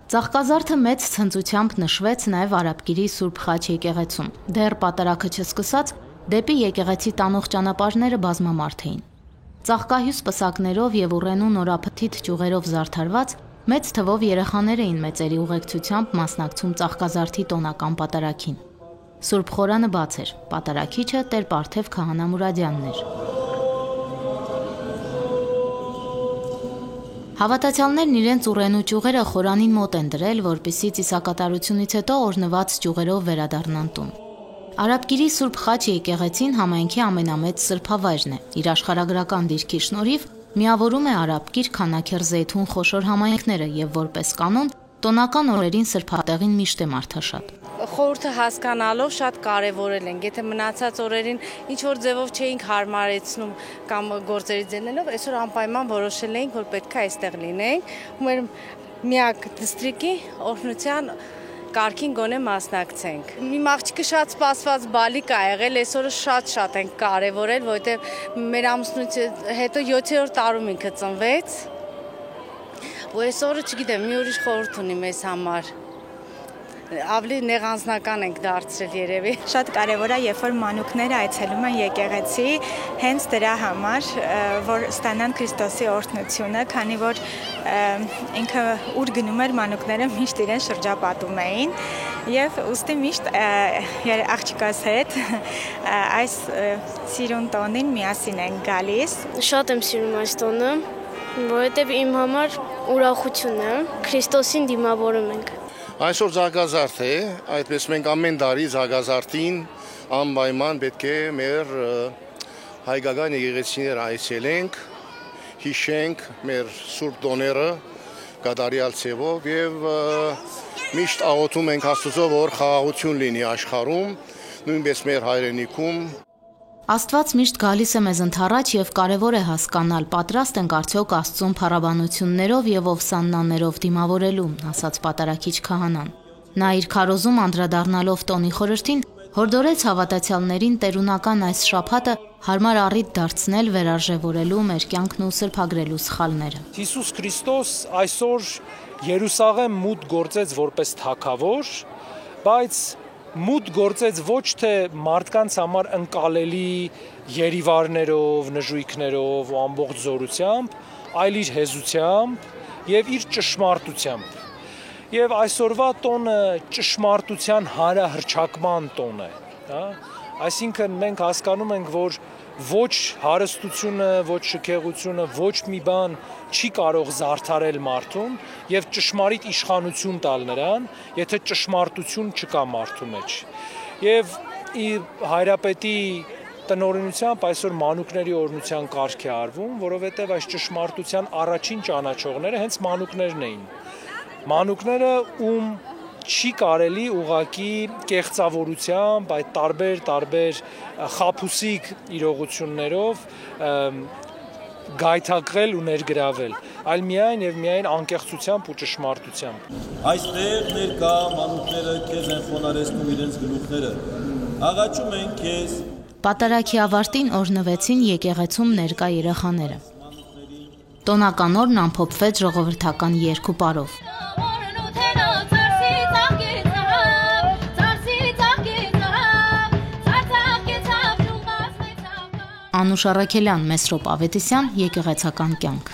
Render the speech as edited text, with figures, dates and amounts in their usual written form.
Ծաղկազարդը մեծ ցնծությամբ նշվեց նաև Արաբկիրի Սուրբ Խաչ եկեղեցում։ Դեռ պատարագը չսկսած, դեպի եկեղեցի տանող ճանապարհները բազմամարդ էին։ Ծաղկահյուս պսակներով եւ ուռենու նորափթիթ ճյուղերով զարդարված մեծ թվով երեխաներ էին մեծերի ուղեկցությամբ մասնակցում ծաղկազարդի տոնական պատարագին։ Սուրբ խորանը բաց էր, պատարագիչը Տեր Պարթև Քահանա Մուրադյանն էր։ Հավատացյալներն իրենց ուռենու ճյուղերը խորանին մոտ են դրել, որպեսզի ծիսակատարությունից հետո օրնված ճյուղերով վերադառնան տուն։ Արաբկիրի Սուրբ Խաչ եկեղեցին համայնքի ամենամեծ սրբավայրն է։ Իր աշխարհագրական դիրքի շնորհիվ միավորում է Արաբկիր, Քանաքեռ, Զեյթուն խոշոր համայնքները եւ որպես կանոն տոնական օրերին սրբատեղին միշտ է մարդաշատ։ Խորհուրդը հասկանալով շատ կարևորել ենք, եթե մնացած օրերին ինչ որ ձևով չէինք հարմարեցնում կամ գործերից ձենելով, այսօր անպայման որոշել էինք, որ պետք է այստեղ լինենք, ու մեր միակ դիստրիկտի օրհնության կարգին գոնե մասնակցենք։ Իմ աղջիկը շատ սպասված բալիկ ա եղել, այսօրը շատ ենք կարևորել, որովհետև մեր ամուսնուց հետո 7-րդ տարում ինքը ծնվեց, ու այսօրը չգիտեմ, մի ուրիշ խորհուրդ ունի մեզ համար։ Ավելի նեղանձնական ենք դարձրել երևի։ Շատ կարևոր է, երբ որ մանուկները այցելում են եկեղեցի, հենց դրա համար, որ ստանան Քրիստոսի օրհնությունը, քանի որ ինքը ուր գնում էր, մանուկները միշտ իրեն շրջապատում էին, եւ ուստի միշտ աղջիկաս հետ այս սիրուն տոնին միասին են գալիս։ Շատ եմ սիրում այս տոնը, որովհետեւ իմ համար ուրախություն է, Քրիստոսին դիմավորում ենք։ Այսօր զարգազարդ է, այդպես մենք ամեն տարի զարգազարդին անպայման պետք է մեր հայկական եկեղեցիները այցելենք, հիշենք մեր սուրբ տոները կատարյալ ձևով եւ միշտ աղոթում ենք Աստծո, որ խաղաղություն լինի աշխարհում, նույնպես մեր հայրենիքում։ Աստված միշտ գալիս է մեզ ընդառաջ եւ կարեւոր է հասկանալ, պատրաստ ենք արդյոք Աստծուն փառաբանություններով եւ ովսաննաներով դիմավորելու, ասաց պատարագիչ քահանան։ Նա իր քարոզում անդրադառնալով տոնի խորհրդին հորդորեց հավատացյալներին տերունական այս շաբաթը հարմար առիթ դարձնել վերարժևորելու մեր կյանքն ու սրբագրելու սխալները։ Հիսուս Քրիստոս այսօր Երուսաղեմ մուտք գործեց որպես թագավոր, բայց մուտք գործեց ոչ թե մարդկանց համար ընկալելի երիվարներով, նժույգներով ու ամբողջ զորությամբ, այլ իր հեզությամբ եւ իր ճշմարտությամբ։ Եվ այսօրվա տոնը ճշմարտության հանրահռչակման տոն է, հա? Այսինքն մենք հասկանում ենք, որ ոչ հարստությունը, ոչ շքեղությունը, ոչ մի բան չի կարող զարդարել մարդուն եւ ճշմարիտ իշխանություն տալ նրան, եթե ճշմարտություն չկա մարդու մեջ։ Եվ հայրապետի տնօրինությամբ այսօր մանուկների օրհնության կարգ է արվում, որովհետեւ այս ճշմարտության առաջին ճանաչողները հենց մանուկներն էին։ Մանուկները ում չի կարելի ուղակի կեղծավորությամբ, այդ տարբեր խաբուսիկ իրողություններով գայթակղել ու ներգրավել, այլ միայն եւ միայն անկեղծությամբ ու ճշմարտությամբ։ Այստեղ ներկա մանուկները քեզ են խոնարհեցնում իրենց գլուխները։ Աղաչում են քեզ։ Պատարագի ավարտին օրհնվեցին եկեղեցում ներկա երեխաները։ Տոնական օրն ամփոփվեց ժողովրդական երգ ու պարով։ Անուշ Առաքելյան, Մեսրոպ Ավետիսյան, եկեղեցական կյանք։